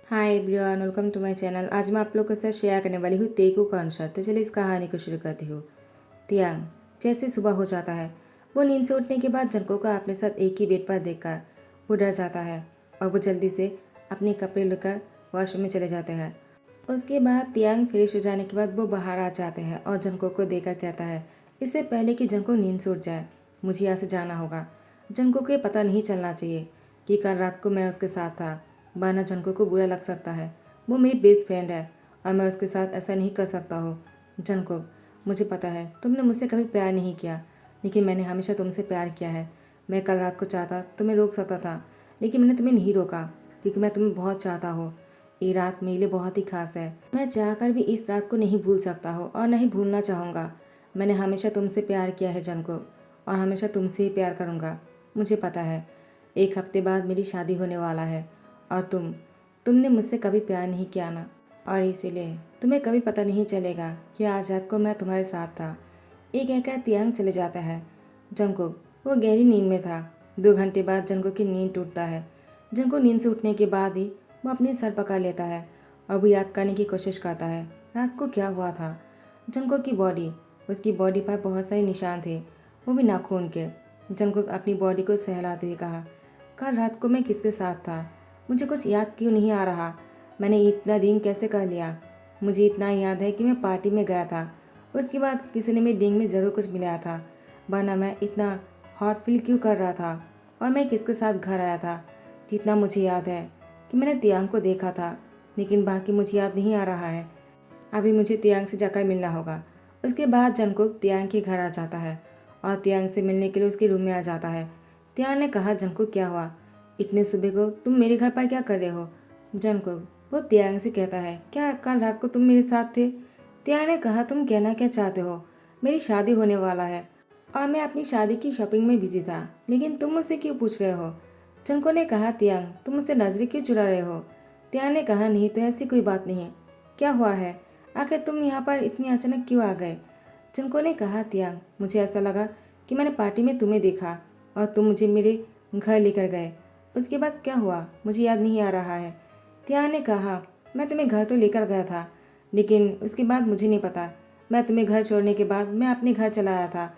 Hi everyone, welcome to my channel. आज मैं आप लोगों के साथ शेयर करने वाली हूँ तेकू का आंसर। तो चलिए इस कहानी को शुरू करती हूँ। तियांग। जैसे सुबह हो जाता है, वो नींद से उठने के बाद जंको को अपने साथ एक ही बेड पर देखकर वो डर जाता है और वो जल्दी से अपने कपड़े लेकर वॉशरूम में चले जाते हैं। उसके बाद तियांग फ्रेश हो जाने के बाद वो बाहर आ जाते हैं और जंको को देखकर कहता है, इससे पहले कि जंको नींद से उठ जाए, मुझे यहाँ से जाना होगा। जंको को ये पता नहीं चलना चाहिए कि कल रात को मैं उसके साथ था, वरना जंको को बुरा लग सकता है। वो मेरी बेस्ट फ्रेंड है और मैं उसके साथ ऐसा नहीं कर सकता हूँ। जंको, मुझे पता है तुमने मुझसे कभी प्यार नहीं किया, लेकिन मैंने हमेशा तुमसे प्यार किया है। मैं कल रात को चाहता तुम्हें रोक सकता था, लेकिन मैंने तुम्हें नहीं रोका क्योंकि मैं तुम्हें बहुत चाहता हूँ। ये रात मेरे लिए बहुत ही खास है। मैं चाहकर भी इस रात को नहीं भूल सकता हूँ और नहीं भूलना चाहूँगा। मैंने हमेशा तुमसे प्यार किया है जंको, और हमेशा तुमसे ही प्यार करूँगा। मुझे पता है 1 हफ्ते बाद मेरी शादी होने वाला है और तुमने मुझसे कभी प्यार नहीं किया ना, और इसीलिए तुम्हें कभी पता नहीं चलेगा कि आज रात को मैं तुम्हारे साथ था। ये कहकर तियांग चले जाता है। जंकुक वो गहरी नींद में था। 2 घंटे बाद जंकुक की नींद टूटता है। जंकुक नींद से उठने के बाद ही वो अपनी सर पकड़ लेता है और वो याद करने की कोशिश करता है रात को क्या हुआ था। जंकुक की बॉडी, उसकी बॉडी पर बहुत सारे निशान थे, वो भी नाखून के। जंकुक अपनी बॉडी को सहलाते हुए कहा, कल रात को मैं किसके साथ था? मुझे कुछ याद क्यों नहीं आ रहा। मैंने इतना रिंग कैसे कर लिया? मुझे इतना याद है कि मैं पार्टी में गया था, उसके बाद किसी ने मेरी रिंग में ज़रूर कुछ मिलाया था, वरना मैं इतना हॉट फील क्यों कर रहा था। और मैं किसके साथ घर आया था? जितना मुझे याद है कि मैंने तियांग को देखा था, लेकिन बाकी मुझे याद नहीं आ रहा है। अभी मुझे तियांग से जाकर मिलना होगा। उसके बाद जंकुक तियांग के घर आ जाता है और तियांग से मिलने के लिए उसके रूम में आ जाता है। तियांग ने कहा, जंकुक क्या हुआ? इतने सुबह को तुम मेरे घर पर क्या कर रहे हो? जंकुक वो तियांग से कहता है, क्या कल रात को तुम मेरे साथ थे? तियांग ने कहा, तुम कहना क्या चाहते हो? मेरी शादी होने वाला है और मैं अपनी शादी की शॉपिंग में बिजी था, लेकिन तुम मुझसे क्यों पूछ रहे हो? जंको ने कहा, तियांग तुम मुझसे नजरें क्यों चुरा रहे हो? तियांग ने कहा, नहीं तो ऐसी कोई बात नहीं। क्या हुआ है? आखिर तुम यहाँ पर इतनी अचानक क्यों आ गए? जंको ने कहा, तियांग मुझे ऐसा लगा कि मैंने पार्टी में तुम्हें देखा और तुम मुझे मेरे घर लेकर गए। उसके बाद क्या हुआ मुझे याद नहीं आ रहा है। तियांग ने कहा, मैं तुम्हें घर तो लेकर गया था, लेकिन उसके बाद मुझे नहीं पता। मैं तुम्हें घर छोड़ने के बाद मैं अपने घर चला आया था।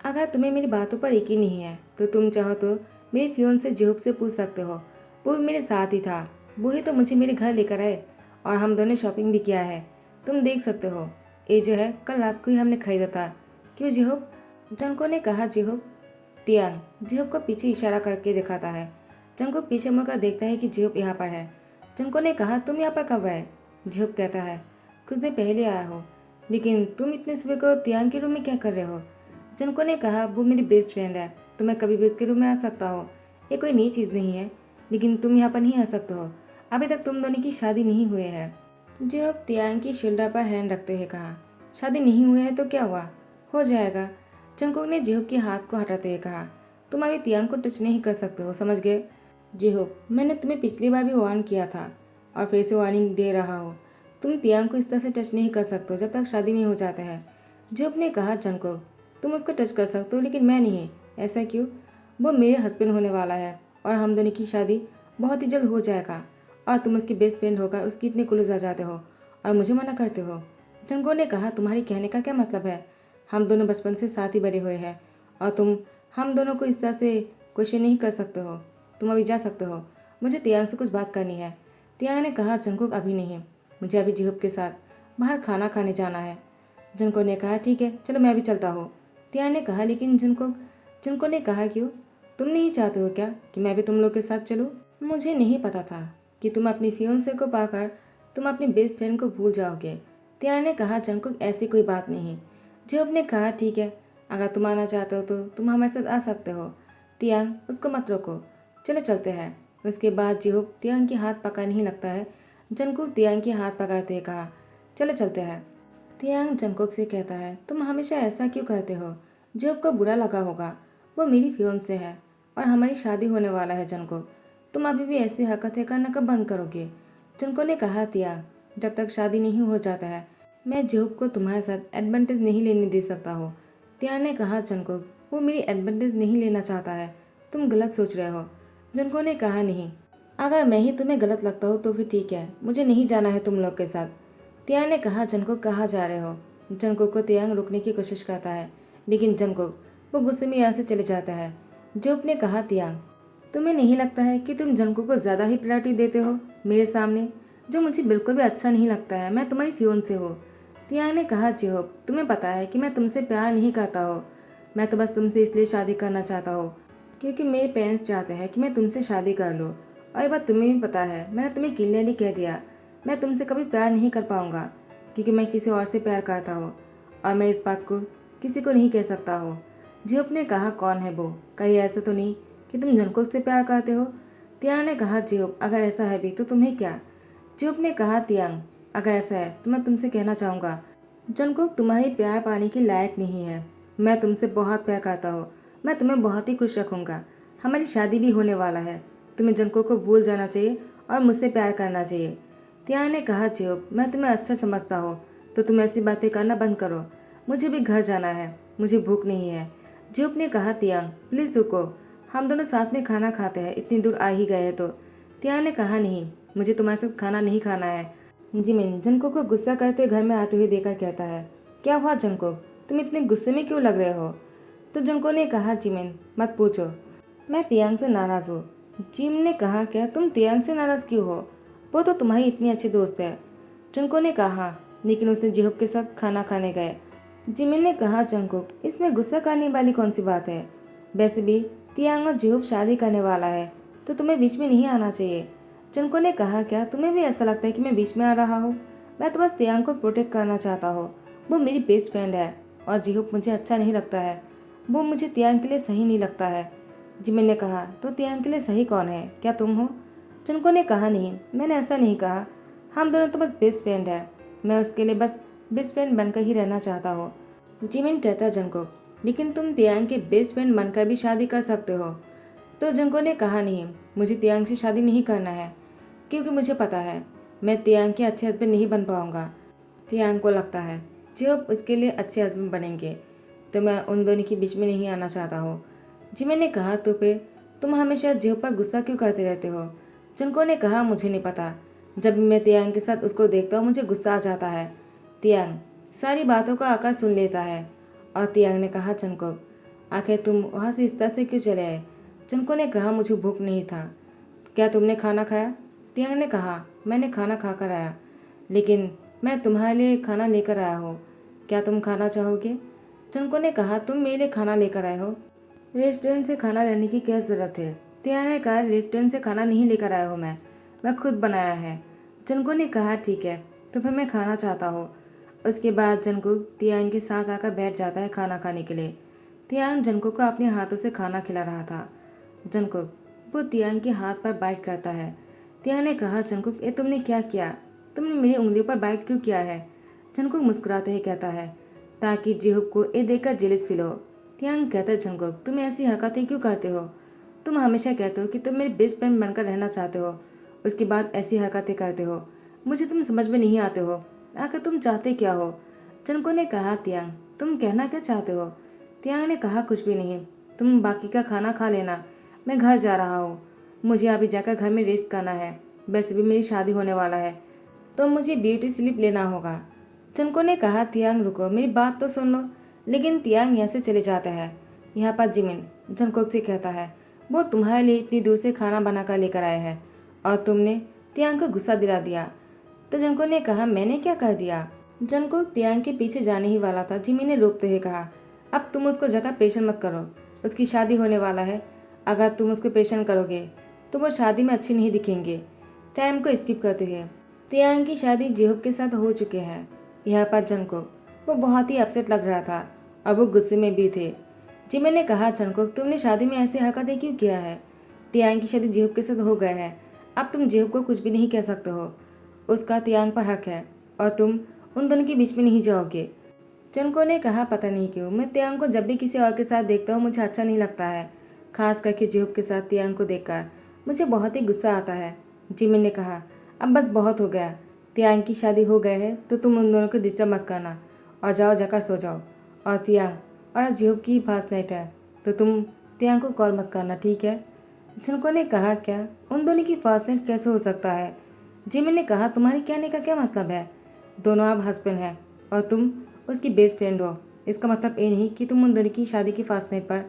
अगर तुम्हें मेरी बातों पर यकीन नहीं है तो तुम चाहो तो मेरे फियोन से जेहूब से पूछ सकते हो। वो भी मेरे साथ ही था, वो ही तो मुझे मेरे घर लेकर आए और हम दोनों शॉपिंग भी किया है। तुम देख सकते हो, ये जो है कल रात को ही हमने खरीदा था। क्यों जेहूब? जंको ने कहा, जेहूब। तियांग जेहूब को पीछे इशारा करके दिखाता है। जंको पीछे मुड़कर देखता है कि जेहूब यहाँ पर है। जंको ने कहा, तुम यहाँ पर कब आए? जेहूब कहता है, कुछ देर पहले आया हो, लेकिन तुम इतने सुबह को तियांग के रूम में क्या कर रहे हो? जंको ने कहा, वो मेरी बेस्ट फ्रेंड है, तो मैं कभी भी उसके रूम में आ सकता हो। ये कोई नई चीज़ नहीं है, लेकिन तुम यहाँ पर नहीं आ सकते हो। अभी तक तुम दोनों की शादी नहीं हुई है। जेहूब तियांग की शोल्डर पर हैंड रखते हुए कहा, शादी नहीं हुई है तो क्या हुआ, हो जाएगा। जंकुक ने जेहूब के हाथ को हटाते हुए कहा, तुम अभी तियांग को टच नहीं कर सकते हो, समझ गए? जेहूब, मैंने तुम्हें पिछली बार भी वार्न किया था और फिर से वार्निंग दे रहा हो। तुम तियांग को इस तरह से टच नहीं कर सकते हो जब तक शादी नहीं हो जाता है। जेहूब ने कहा, जंकुक तुम उसको टच कर सकते हो लेकिन मैं नहीं। ऐसा क्यों? वो मेरे हस्बैंड होने वाला है और हम दोनों की शादी बहुत ही जल्द हो जाएगा, और तुम उसकी बेस्ट फ्रेंड होकर उसकी इतने क्लोज आ जाते हो और मुझे मना करते हो। जंगो ने कहा, तुम्हारी कहने का क्या मतलब है? हम दोनों बचपन से साथ ही बड़े हुए हैं और तुम हम दोनों को इस तरह से क्वेश्चन नहीं कर सकते हो। तुम अभी जा सकते हो, मुझे तियांग से कुछ बात करनी है। तियांग ने कहा, जंकुक अभी नहीं, मुझे अभी जेहूब के साथ बाहर खाना खाने जाना है। जंको ने कहा, ठीक है चलो मैं भी चलता हूँ। तियांग ने कहा, लेकिन जंको ने कहा, क्यों? तुम नहीं चाहते हो क्या कि मैं भी तुम लोग के साथ चलूँ? मुझे नहीं पता था कि तुम अपनी फियोंसे को पाकर तुम अपनी बेस्ट फ्रेंड को भूल जाओगे। तियांग ने कहा, जंकुक ऐसी कोई बात नहीं। जेहूब ने कहा, ठीक है अगर तुम आना चाहते हो तो तुम हमारे साथ आ सकते हो। तियांग उसको मत रोको, चलो चलते हैं। उसके बाद जेहूब तियांग के हाथ पकड़ने ही लगता है। जंकुक तियांग के हाथ पकड़ते हुए कहा, चलो चलते हैं। तियांग जंकुक से कहता है, तुम हमेशा ऐसा क्यों करते हो? जेहूब को बुरा लगा होगा, वो मेरी फियोंसे है और हमारी शादी होने वाला है। जंकुक तुम अभी भी ऐसी हरकतें करना कब बंद करोगे? जंको ने कहा, तियांग जब तक शादी नहीं हो जाता है मैं जेहूब को तुम्हारे साथ एडवांटेज नहीं लेने दे सकता हूँ। तियांग ने कहा, जंको वो मेरी एडवांटेज नहीं लेना चाहता है, तुम गलत सोच रहे हो। जंको ने कहा, नहीं अगर मैं ही तुम्हें गलत लगता हूँ तो फिर ठीक है, मुझे नहीं जाना है तुम लोग के साथ। तियांग ने कहा, जंगकुक कहाँ जा रहे हो? जंगकुक को तियांग रुकने की कोशिश करता है, लेकिन जंगकुक वो गुस्से में यहाँ से चले जाता है। जोब ने कहा, तियांग तुम्हें नहीं लगता है कि तुम जंगकुक को ज़्यादा ही प्रायोरिटी देते हो मेरे सामने, जो मुझे बिल्कुल भी अच्छा नहीं लगता है। मैं तुम्हारी फियोंसे हो। तियांग ने कहा, जेहोब तुम्हें पता है कि मैं तुमसे प्यार नहीं करता हूँ। मैं तो बस तुमसे इसलिए शादी करना चाहता हूँ क्योंकि मेरे पेरेंट्स चाहते हैं कि मैं तुमसे शादी कर लूँ। और ये बात तुम्हें भी पता है, मैंने तुम्हें क्लियरली कह दिया, मैं तुमसे कभी प्यार नहीं कर पाऊँगा क्योंकि मैं किसी और से प्यार करता हूँ और मैं इस बात को किसी को नहीं कह सकता हूँ। जेहोब ने कहा, कौन है वो? कहीं ऐसा तो नहीं कि तुम जंगकुक से प्यार करते हो? तियांग ने कहा, जेहोब अगर ऐसा है भी तो तुम्हें क्या? जेहोब ने कहा, तियांग अगर ऐसा है तो मैं तुमसे कहना चाहूँगा, जंगकुक तुम्हारी प्यार पाने के लायक नहीं है। मैं तुमसे बहुत प्यार करता हूँ, मैं तुम्हें बहुत ही खुश रखूँगा। हमारी शादी भी होने वाला है। तुम्हें जंगकुक को भूल जाना चाहिए और मुझसे प्यार करना चाहिए। तियांग ने कहा, जेहोब मैं तुम्हें अच्छा समझता हूँ तो तुम ऐसी बातें करना बंद करो। मुझे भी घर जाना है, मुझे भूख नहीं है। जेहोब ने कहा, तियांग प्लीज़ रुको, हम दोनों साथ में खाना खाते हैं, इतनी दूर आ ही गए हैं तो। तियांग ने कहा, नहीं, मुझे तुम्हारे साथ खाना नहीं खाना है। जिमिन जंगकुक को गुस्सा करते घर में आते हुए देखकर कहता है, क्या हुआ जंगकुक, तुम इतने गुस्से में क्यों लग रहे हो? तो जंगकुक ने कहा, जिमिन मत पूछो, मैं तियांग से नाराज़ हूँ। जिम ने कहा, क्या तुम तियांग से नाराज़ क्यों हो? वो तो तुम्हारी इतनी अच्छी दोस्त है। जंगकुक ने कहा, लेकिन उसने जेहोब के साथ खाना खाने गए। जिमिन ने कहा, जंगकुक इसमें गुस्सा करने वाली कौन सी बात है? वैसे भी तियांग और जेहोब शादी करने वाला है तो तुम्हें बीच में नहीं आना चाहिए। जंगकुक ने कहा, क्या तुम्हें भी ऐसा लगता है कि मैं बीच में आ रहा हूँ? मैं तो बस तियांग को प्रोटेक्ट करना चाहता हूँ। वो मेरी बेस्ट फ्रेंड है और जेहोब मुझे अच्छा नहीं लगता है। वो मुझे तियांग के लिए सही नहीं लगता है। जिमिन ने कहा, तो तियांग के लिए सही कौन है, क्या तुम हो? जंगकुक ने कहा, नहीं, मैंने ऐसा नहीं कहा, हम दोनों तो बस बेस्ट फ्रेंड है। मैं उसके लिए बस बेस्ट फ्रेंड बनकर ही रहना चाहता हूँ। जिमिन कहता, जंगकुक लेकिन तुम तियांग के बेस्ट फ्रेंड बनकर भी शादी कर सकते हो। तो जंगकुक ने कहा, नहीं, मुझे तियांग से शादी नहीं करना है क्योंकि मुझे पता है मैं तियांग के अच्छे हस्बैंड नहीं बन पाऊंगा। तियांग को लगता है जेहोब उसके लिए अच्छे हस्बैंड बनेंगे तो मैं उन दोनों के बीच में नहीं आना चाहता हूँ। जिमिन ने कहा, तो फिर तुम हमेशा जेहोब पर गुस्सा क्यों करते रहते हो? जंगकुक ने कहा, मुझे नहीं पता, जब भी मैं तियांग के साथ उसको देखता हूँ मुझे गुस्सा आ जाता है। तियांग सारी बातों का आकर सुन लेता है। और तियांग ने कहा, जंगकुक आखिर तुम वहाँ से इस तरह से क्यों चले आए? जंगकुक ने कहा, मुझे भूख नहीं था। क्या तुमने खाना खाया? तियांग ने कहा, मैंने खाना खाकर आया, लेकिन मैं तुम्हारे लिए खाना लेकर आया हूँ, क्या तुम खाना चाहोगे? जंगकुक ने कहा, तुम मेरे लिए खाना लेकर आए हो, रेस्टोरेंट से खाना लेने की क्या ज़रूरत है? तियांग ने कहा, रेस्टोरेंट से खाना नहीं लेकर आया हूँ, मैं खुद बनाया है। जंगकुक ने कहा, ठीक है, तो फिर मैं खाना चाहता हूँ। उसके बाद जंगकुक तियांग के साथ आकर बैठ जाता है खाना खाने के लिए। तियांग जंगकुक को अपने हाथों से खाना खिला रहा था। जंगकुक वो तियांग के हाथ पर बाइट करता है। तियांग ने कहा, जंगकुक ये तुमने क्या किया? तुमने मेरी उंगलियों पर बाइट क्यों किया है? जंगकुक मुस्कुराते ही कहता है, ताकि जेहूब को ये देखकर जेलस फील हो। तियांग कहता है, जंगकुक तुम ऐसी हरकतें क्यों करते हो? तुम हमेशा कहते हो कि तुम मेरे बेस्ट फ्रेंड बनकर रहना चाहते हो, उसके बाद ऐसी हरकतें करते हो। मुझे तुम समझ में नहीं आते हो, आखिर तुम चाहते क्या हो? जंगकुक ने कहा, तियांग तुम कहना क्या चाहते हो? तियांग ने कहा, कुछ भी नहीं, तुम बाकी का खाना खा लेना, मैं घर जा रहा हूँ, मुझे अभी जाकर घर में रेस्ट करना है, वैसे भी मेरी शादी होने वाला है तो मुझे ब्यूटी स्लीप लेना होगा। जंगकुक ने कहा, तियांग रुको, मेरी बात तो सुन लो। लेकिन तियांग यहाँ से चले जाता है। यहाँ पर जिमिन जंगकुक से कहता है, वो तुम्हारे लिए इतनी दूर से खाना बनाकर लेकर आए हैं और तुमने तियांग को गुस्सा दिला दिया। तो जंगकुक ने कहा, मैंने क्या कर दिया? जंगकुक तियांग के पीछे जाने ही वाला था। जिमिन ने रोकते हुए कहा, अब तुम उसको ज़्यादा परेशान मत करो, उसकी शादी होने वाला है, अगर तुम उसको परेशान करोगे तो वो शादी में अच्छी नहीं दिखेंगे। टाइम को स्किप करते हुए तियांग की शादी जेहूब के साथ हो चुके हैं। यहाँ पर जंगकुक वो बहुत ही अपसेट लग रहा था और वो गुस्से में भी थे। जिमिन ने कहा, जंगकुक तुमने शादी में ऐसी हरकतें क्यों किया है? तियांग की शादी जेहूब के साथ हो गया है, अब तुम जेहूब को कुछ भी नहीं कह सकते हो, उसका तियांग पर हक है और तुम उन दोनों के बीच में नहीं जाओगे। जंगकुक ने कहा, पता नहीं क्यों मैं तियांग को जब भी किसी और के साथ देखता हूँ मुझे अच्छा नहीं लगता है, खास करके जेहूब के साथ तियांग को देखकर मुझे बहुत ही गुस्सा आता है। जिमिन ने कहा, अब बस बहुत हो गया, तियांग की शादी हो गई है तो तुम उन दोनों को डिस्टर्ब मत करना और जाओ जाकर सो जाओ। और तियांग और आज जेहूब की फास्ट नाइट है तो तुम तियांग को कॉल मत करना, ठीक है? झुनको ने कहा, क्या उन दोनों की फर्स्ट नाइट कैसे हो सकता है? जिमिन ने कहा, तुम्हारे कहने का क्या मतलब है? दोनों आप हस्बैंड हैं और तुम उसकी बेस्ट फ्रेंड हो। इसका मतलब ये नहीं कि तुम उन दोनों की शादी की फर्स्ट नाइट पर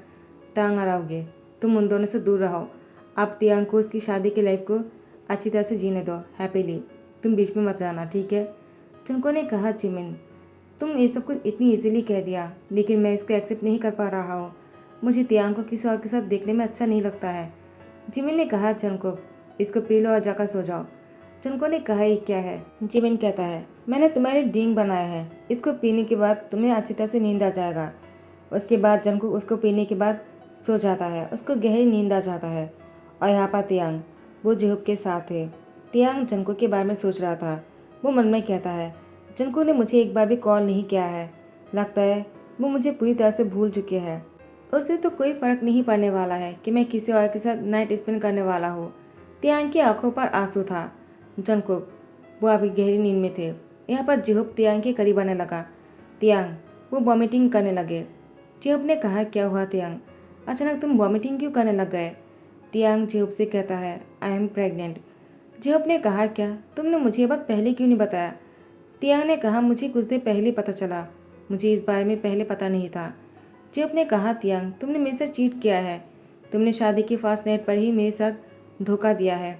टांग अड़ाओगे। तुम उन दोनों से दूर रहो। आप तियांग को उसकी शादी की लाइफ को अच्छी तरह से जीने दो, हैप्पीली। तुम बीच में मत जाना, ठीक है? झुनको ने कहा, जिमिन तुम ये सब कुछ इतनी इजीली कह दिया, लेकिन मैं इसको एक्सेप्ट नहीं कर पा रहा हूँ। मुझे तियांग को किसी और के साथ देखने में अच्छा नहीं लगता है। जिमिन ने कहा, जनको इसको पी लो और जाकर सो जाओ। जनको ने कहा, ये क्या है? जिमिन कहता है, मैंने तुम्हारे ड्रिंक बनाया है, इसको पीने के बाद तुम्हें अच्छी तरह से नींद आ जाएगा। उसके बाद जनको उसको पीने के बाद सो जाता है, उसको गहरी नींद आ जाता है। और यहाँ पर तियांग वो जेहूब के साथ है। तियांग जनको के बारे में सोच रहा था। वो मन में कहता है, जनको ने मुझे एक बार भी कॉल नहीं किया है। लगता है वो मुझे पूरी तरह से भूल चुके हैं। उसे तो कोई फर्क नहीं पड़ने वाला है कि मैं किसी और के साथ नाइट स्पेंड करने वाला हूँ। तियांग की आंखों पर आंसू था। जंगकुक वो अभी गहरी नींद में थे। यहाँ पर जेहूब तियांग के करीब आने लगा। तियांग वो वॉमिटिंग करने लगे। जेहूब ने कहा, क्या हुआ तियांग? अचानक तुम वॉमिटिंग क्यों करने लग गए? तियांग जेहूब से कहता है, आई एम प्रेग्नेंट। जेहूब ने कहा, क्या तुमने मुझे ये बात पहले क्यों नहीं बताया? तियांग ने कहा, मुझे कुछ देर पहले पता चला। मुझे इस बारे में पहले पता नहीं था। जेहूब ने कहा, तियांग तुमने मेरे साथ चीट किया है। तुमने शादी की फर्स्ट नाइट पर ही मेरे साथ धोखा दिया है।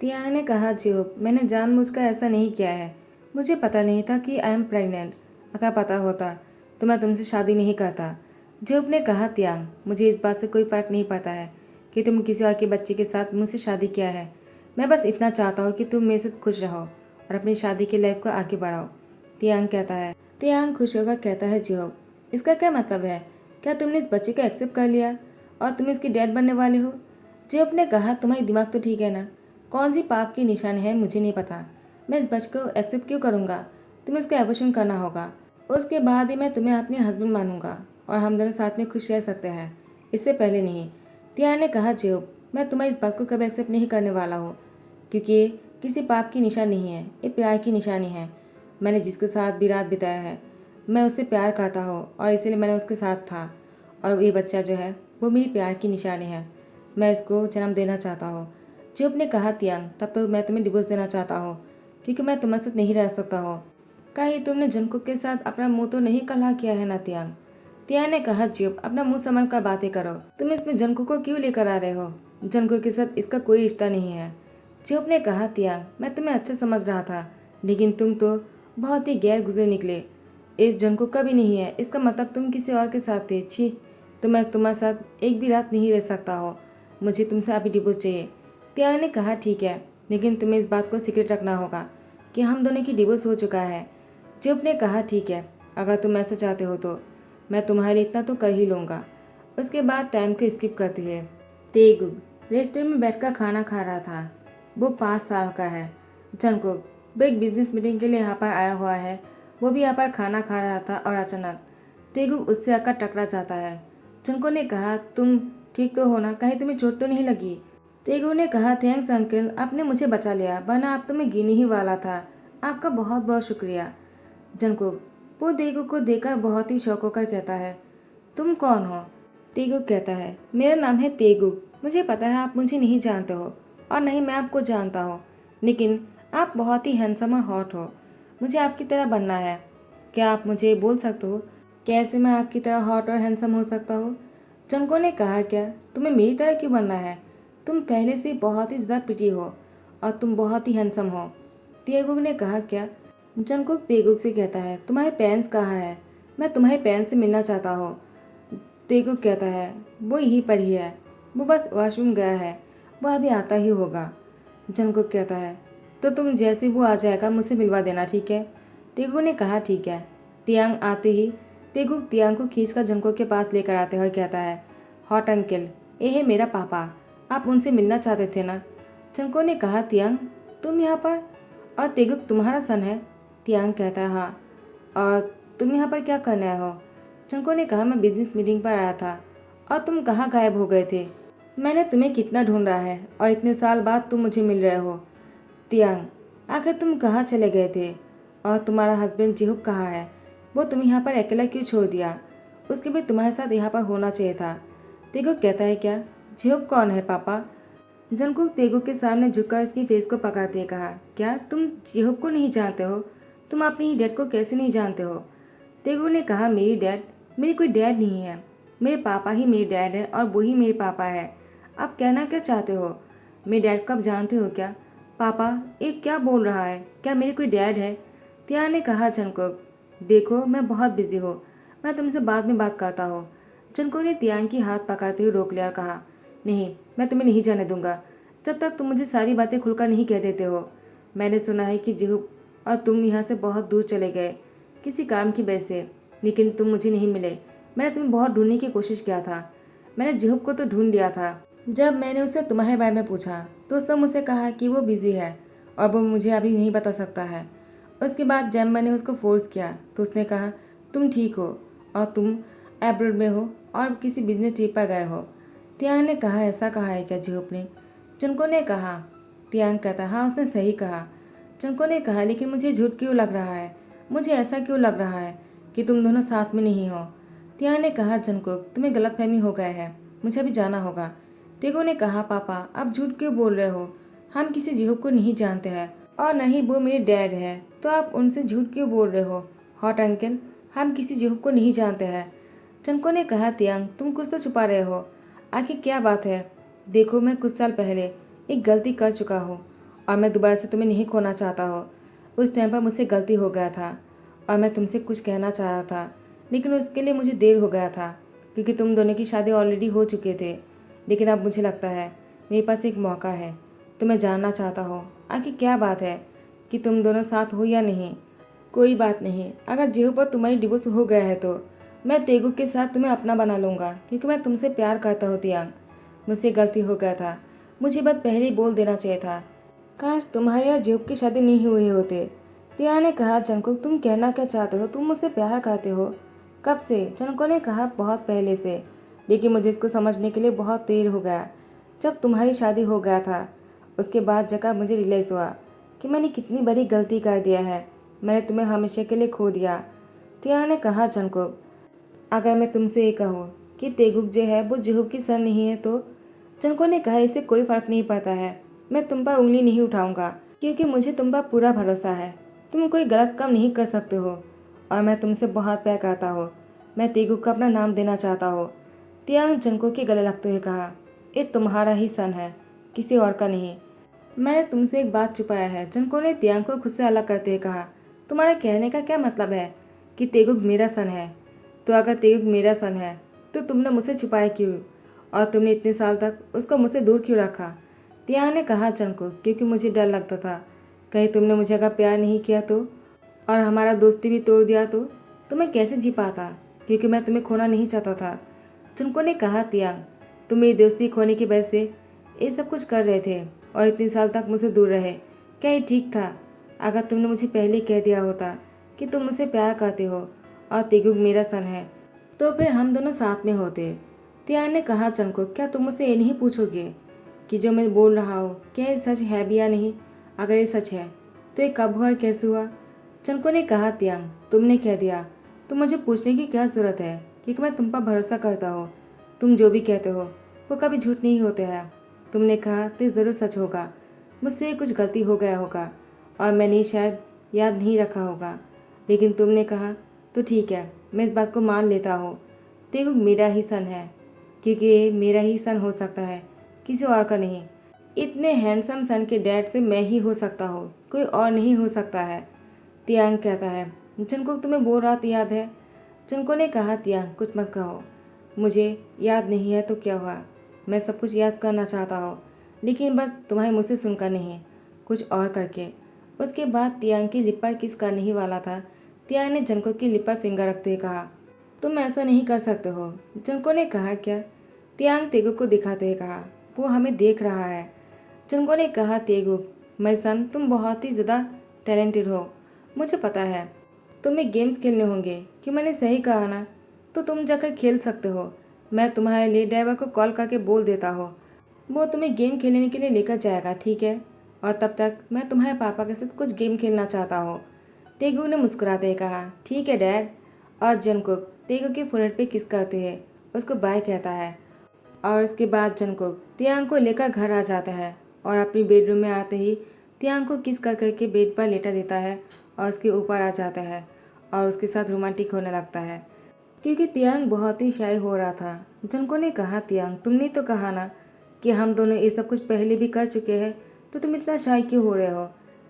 तियांग ने कहा, जेहूब मैंने जानबूझकर ऐसा नहीं किया है। मुझे पता नहीं था कि आई एम प्रेग्नेंट। अगर पता होता तो मैं तुमसे शादी नहीं करता। जेहूब ने कहा, तियांग मुझे इस बात से कोई फ़र्क नहीं पड़ता है कि तुम किसी और के बच्चे के साथ मुझसे शादी किया है। मैं बस इतना चाहता हूँ कि तुम मेरे साथ खुश रहो और अपनी शादी की लाइफ को आगे बढ़ाओ। तियांग कहता है। तियांग खुश होकर कहता है, जेहूब इसका क्या मतलब है? क्या तुमने इस बच्चे को एक्सेप्ट कर लिया और तुम इसकी डैड बनने वाले हो? जेहूब ने कहा, तुम्हारी दिमाग तो ठीक है ना? कौन सी पाप की निशानी है मुझे नहीं पता। मैं इस बच्चे को एक्सेप्ट क्यों करूँगा? तुम्हें इसका एबॉर्शन करना होगा। उसके बाद ही मैं तुम्हें अपने हस्बैंड मानूंगा और हम दोनों साथ में खुश रह सकते हैं, इससे पहले नहीं। तियांग ने कहा, जेहूब मैं तुम्हारी इस बात को कभी एक्सेप्ट नहीं करने वाला हूँ, क्योंकि ये किसी पाप की निशानी नहीं है, ये प्यार की निशानी है। मैंने जिसके साथ भी रात बिताया है मैं उससे प्यार करता हूँ और इसीलिए मैंने उसके साथ था। और ये बच्चा जो है वो मेरी प्यार की निशानी है। मैं इसको जन्म देना चाहता हूँ। जेहूब ने कहा, तियांग तब तो मैं तुम्हें डिवोर्स देना चाहता हूँ, क्योंकि मैं तुम्हारे साथ नहीं रह सकता हूँ। कहीं तुमने जंकुक के साथ अपना मुंह तो नहीं कला किया है ना तियांग? तियांग ने कहा, जेहूब अपना मुंह संभाल कर बातें करो। तुम इसमें जंकुक को क्यों लेकर आ रहे हो? जंकुक के साथ इसका कोई रिश्ता नहीं है। जेहूब ने कहा, तियांग मैं तुम्हें अच्छा समझ रहा था, लेकिन तुम तो बहुत ही गैर गुजरे निकले। इस जंकुक का भी नहीं है, इसका मतलब तुम किसी और के साथ थे। छी, तो मैं तुम्हारे साथ एक भी रात नहीं रह सकता हो। मुझे तुमसे अभी डिवोर्स चाहिए। तियांग ने कहा, ठीक है, लेकिन तुम्हें इस बात को सीक्रेट रखना होगा कि हम दोनों की डिवोर्स हो चुका है। जेहूब ने कहा, ठीक है, अगर तुम ऐसा चाहते हो तो मैं तुम्हारे लिए इतना तो कर ही लूँगा। उसके बाद टाइम को स्किप करती है। तेगुग रेस्टोरेंट में बैठकर खाना खा रहा था। वो 5 साल का है। जंकुक वो एक बिजनेस मीटिंग के लिए यहाँ पर आया हुआ है। वो भी यहाँ पर खाना खा रहा था और अचानक तेगुग उससे आकर टकरा जाता है। जंकुक ने कहा, तुम ठीक तो हो ना? कहीं तुम्हें चोट तो नहीं लगी? तेगुग ने कहा, थैंक्स अंकल, आपने मुझे बचा लिया, वरना आप तो मैं गिरने ही वाला था। आपका बहुत बहुत शुक्रिया। जंकुक वो तेगुग को देखकर बहुत ही शौक होकर कहता है, तुम कौन हो? तेगुक कहता है, मेरा नाम है तेगुक। मुझे पता है आप मुझे नहीं जानते हो और नहीं मैं आपको जानता हूँ, लेकिन आप बहुत ही हैंडसम और हॉट हो। मुझे आपकी तरह बनना है। क्या आप मुझे बोल सकते हो कैसे मैं आपकी तरह हॉट और हैंडसम हो सकता हूँ? जंको ने कहा, क्या तुम्हें मेरी तरह क्यों बनना है? तुम पहले से बहुत ही ज़्यादा प्रिटी हो और तुम बहुत ही हैंडसम हो। तेगुक ने कहा, क्या? जंकुक तेगुक से कहता है, तुम्हारे पेरेंट्स कहाँ है? मैं तुम्हारे पेरेंट्स से मिलना चाहता हूँ। तेगुक कहता है, वो यहीं पर ही है, वो बस वॉशरूम गया है, वो अभी आता ही होगा। जंकुक कहता है, तो तुम जैसे वो आ जाएगा मुझसे मिलवा देना, ठीक है? तेगुक ने कहा, ठीक है। तियांग आते ही तेगुक तियांग को खींचकर जंकुक के पास लेकर आते हैं और कहता है, हॉट अंकल, ये है मेरा पापा, आप उनसे मिलना चाहते थे ना? जंकुक ने कहा, तियांग तुम यहाँ पर? और तेगुक तुम्हारा सन है? तियांग कहता है, हाँ। और तुम यहाँ पर क्या करने आए हो? जंको ने कहा, मैं बिजनेस मीटिंग पर आया था। और तुम कहाँ गायब हो गए थे? मैंने तुम्हें कितना ढूंढा है और इतने साल बाद तुम मुझे मिल रहे हो। तियांग आखिर तुम कहाँ चले गए थे? और तुम्हारा हस्बैंड जेहूब कहाँ है? वो तुम्हें यहाँ पर अकेला क्यों छोड़ दिया? उसके भी तुम्हारे साथ यहाँ पर होना चाहिए था। तेगुक कहता है, क्या? जिहुप कौन है पापा? जंगकुक तेगुक के सामने झुककर उसकी फेस को पकड़ते हुए कहा, क्या तुम जिहुप को नहीं जानते हो? तुम अपने ही डैड को कैसे नहीं जानते हो? तेगुक ने कहा, मेरी डैड? मेरी कोई डैड नहीं है। मेरे पापा ही मेरे डैड है और वो ही मेरे पापा है। आप कहना क्या चाहते हो? मेरे डैड को आप जानते हो क्या? पापा, ये क्या बोल रहा है? क्या मेरी कोई डैड है? तियान ने कहा, जंगकुक देखो मैं बहुत बिजी हूँ, मैं तुमसे बाद में बात करता हूँ। जंगकुक ने तियान की हाथ पकड़ते हुए रोक लिया और कहा, नहीं, मैं तुम्हें नहीं जाने दूंगा जब तक तुम मुझे सारी बातें खुलकर नहीं कह देते हो। मैंने सुना है कि जिहुप और तुम यहाँ से बहुत दूर चले गए किसी काम की वजह से, लेकिन तुम मुझे नहीं मिले। मैंने तुम्हें बहुत ढूंढने की कोशिश किया था। मैंने जिहुप को तो ढूंढ लिया था। जब मैंने उससे तुम्हारे बारे में पूछा तो उसने मुझसे कहा कि वो बिजी है और वो मुझे अभी नहीं बता सकता है। उसके बाद जब मैंने उसको फोर्स किया तो उसने कहा, तुम ठीक हो और तुम एब्रोड में हो और किसी बिजनेस ट्रिप पर गए हो। तियांग ने कहा, ऐसा कहा है क्या जिहुप ने? चंको ने कहा। तियांग कहता, हाँ उसने सही कहा। चंको ने कहा, लेकिन मुझे झूठ क्यों लग रहा है? मुझे ऐसा क्यों लग रहा है कि तुम दोनों साथ में नहीं हो? तियांग ने कहा, जंकुक तुम्हें गलतफहमी हो गया है, मुझे अभी जाना होगा। तेगो ने कहा, पापा आप झूठ क्यों बोल रहे हो? हम किसी जिहुप को नहीं जानते हैं और न ही वो मेरे डैड है, तो आप उनसे झूठ क्यों बोल रहे हो? हॉट अंकल, हम किसी जिहुप को नहीं जानते हैं। चंको ने कहा, तियांग तुम कुछ तो छुपा रहे हो, आखिर क्या बात है? देखो मैं कुछ साल पहले एक गलती कर चुका हूँ और मैं दोबारा से तुम्हें नहीं खोना चाहता हूँ। उस टाइम पर मुझसे गलती हो गया था और मैं तुमसे कुछ कहना चाह रहा था, लेकिन उसके लिए मुझे देर हो गया था क्योंकि तुम दोनों की शादी ऑलरेडी हो चुके थे। लेकिन अब मुझे लगता है मेरे पास एक मौका है, तो मैं जानना चाहता हूँ आखिर क्या बात है कि तुम दोनों साथ हो या नहीं। कोई बात नहीं, अगर जेहू पर तुम्हारी डिवोर्स हो गया है तो मैं तेगु के साथ तुम्हें अपना बना लूँगा क्योंकि मैं तुमसे प्यार करता हूँ तियांग। मुझसे गलती हो गया था, मुझे बात पहले ही बोल देना चाहिए था। काश तुम्हारे यहाँ जेहू की शादी नहीं हुए होते। तियांग ने कहा, जंकुक तुम कहना क्या चाहते हो? तुम मुझसे प्यार करते हो? कब से? जंकुक ने कहा, बहुत पहले से, लेकिन मुझे इसको समझने के लिए बहुत देर हो गया। जब तुम्हारी शादी हो गया था उसके बाद जगह मुझे रियलाइज़ हुआ कि मैंने कितनी बड़ी गलती कर दिया है। मैंने तुम्हें हमेशा के लिए खो दिया। तियांग ने कहा, जंकुक अगर मैं तुमसे ये कहूँ कि तेगुक जो है वो जुहुब की सन नहीं है तो? जंकुक ने कहा, इससे कोई फ़र्क नहीं पड़ता है, मैं तुम पर उंगली नहीं उठाऊंगा क्योंकि मुझे तुम पर पूरा भरोसा है। तुम कोई गलत काम नहीं कर सकते हो और मैं तुमसे बहुत प्यार करता हूँ। मैं तेगुक को अपना नाम देना चाहता हूँ। तियांग जंकुक के गले लगते हुए कहा, ये तुम्हारा ही सन है, किसी और का नहीं। मैंने तुमसे एक बात छुपाया है। जंकुक ने तियांग को खुद से अलग करते हुए कहा, तुम्हारे कहने का क्या मतलब है कि तेगुक मेरा सन है? तो अगर तेगुक मेरा सन है तो तुमने मुझसे छुपाया क्यों और तुमने इतने साल तक उसको मुझसे दूर क्यों रखा? तियांग ने कहा, जंकुक क्योंकि मुझे डर लगता था कहीं तुमने मुझे अगर प्यार नहीं किया तो और हमारा दोस्ती भी तोड़ दिया तो मैं कैसे जी पाता, क्योंकि मैं तुम्हें खोना नहीं चाहता था। जंकुक ने कहा, तियांग तुम मेरी दोस्ती खोने की वजह से ये सब कुछ कर रहे थे और इतने साल तक मुझसे दूर रहे, क्या ये ठीक था? अगर तुमने मुझे पहले ही कह दिया होता कि तुम मुझसे प्यार करते हो और तेगुक मेरा सन है तो फिर हम दोनों साथ में होते। तियांग ने कहा, जंकुक क्या तुम मुझसे ये नहीं पूछोगे कि जो मैं बोल रहा हूँ क्या ये सच है भी या नहीं? अगर ये सच है तो ये कब हुआ और कैसे हुआ? जंकुक ने कहा, तियांग तुमने कह दिया तो मुझे पूछने की क्या ज़रूरत है, क्योंकि मैं तुम पर भरोसा करता हूँ। तुम जो भी कहते हो वो कभी झूठ नहीं होते हैं। तुमने कहा तो ये ज़रूर सच होगा। मुझसे कुछ गलती हो गया होगा और मैंने शायद याद नहीं रखा होगा, लेकिन तुमने कहा तो ठीक है, मैं इस बात को मान लेता हूँ। तेगुक मेरा ही सन है क्योंकि ये मेरा ही सन हो सकता है, किसी और का नहीं। इतने हैंडसम सन के डैड से मैं ही हो सकता हूँ, कोई और नहीं हो सकता है। तियांग कहता है, जंकुक तुम्हें वो रात याद है? जंकुक ने कहा, तियांग कुछ मत कहो, मुझे याद नहीं है तो क्या हुआ, मैं सब कुछ याद करना चाहता हूँ, लेकिन बस तुम्हारे मुझसे सुनकर नहीं, कुछ और करके। उसके बाद तियांग की लिप पर किस करने ही वाला था। तियांग ने जंकुक की लिप पर फिंगर रखते हुए कहा, तुम ऐसा नहीं कर सकते हो। जंकुक ने कहा, क्या? तियांग तेगुक को दिखाते हुए कहा, वो हमें देख रहा है। जंकुक ने कहा, तेगुक मैं सन तुम बहुत ही ज़्यादा टैलेंटेड हो, मुझे पता है। तुम्हें गेम्स खेलने होंगे कि मैंने सही कहा ना? तो तुम जाकर खेल सकते हो। मैं तुम्हारे लिए ड्राइवर को कॉल करके बोल देता हूँ, वो तुम्हें गेम खेलने के लिए लेकर जाएगा, ठीक है? और तब तक मैं तुम्हारे पापा के साथ कुछ गेम खेलना चाहता हूँ। तेगु ने मुस्कुराते हुए कहा, ठीक है डैड। और जंकुक तेगु के फोrehead पे किस करते हैं, उसको बाय कहता है और उसके बाद जंगकुक तियांग को लेकर घर आ जाता है और अपनी बेडरूम में आते ही तियांग को किस कर करके बेड पर लेटा देता है और उसके ऊपर आ जाता है और उसके साथ रोमांटिक होने लगता है, क्योंकि तियांग बहुत ही शाय हो रहा था। जंको ने कहा, तियांग तुमने तो कहा ना कि हम दोनों ये सब कुछ पहले भी कर चुके हैं, तो तुम इतना शाय क्यों हो रहे हो।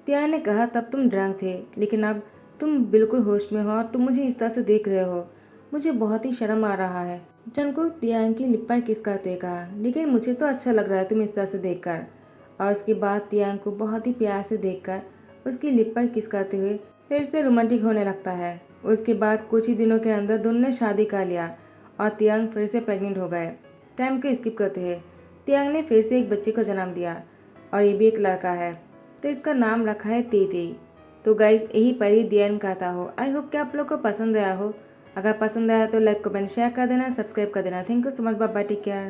तियांग ने कहा, तब तुम ड्रंक थे लेकिन अब तुम बिल्कुल होश में हो और तुम मुझे इस तरह से देख रहे हो, मुझे बहुत ही शर्म आ रहा है। जंको तियांग की लिप पर किस करते कहा, लेकिन मुझे तो अच्छा लग रहा है तुम इस तरह से देखकर। और उसके बाद तियांग को बहुत ही प्यार से देखकर उसकी लिप पर किस करते हुए फिर से रोमांटिक होने लगता है। उसके बाद कुछ ही दिनों के अंदर दोनों ने शादी कर लिया और तियांग फिर से प्रेग्नेंट हो गए। टाइम को स्किप करते हैं, तियांग ने फिर से एक बच्चे को जन्म दिया और ये भी एक लड़का है, तो इसका नाम रखा है तेई। तो गाइज यही पर ही दी एंड कहता हो। आई होप कि आप लोग को पसंद आया हो। अगर पसंद आया तो लाइक कमेंट शेयर कर देना, सब्सक्राइब कर देना। Thank you so much, bye bye, take care.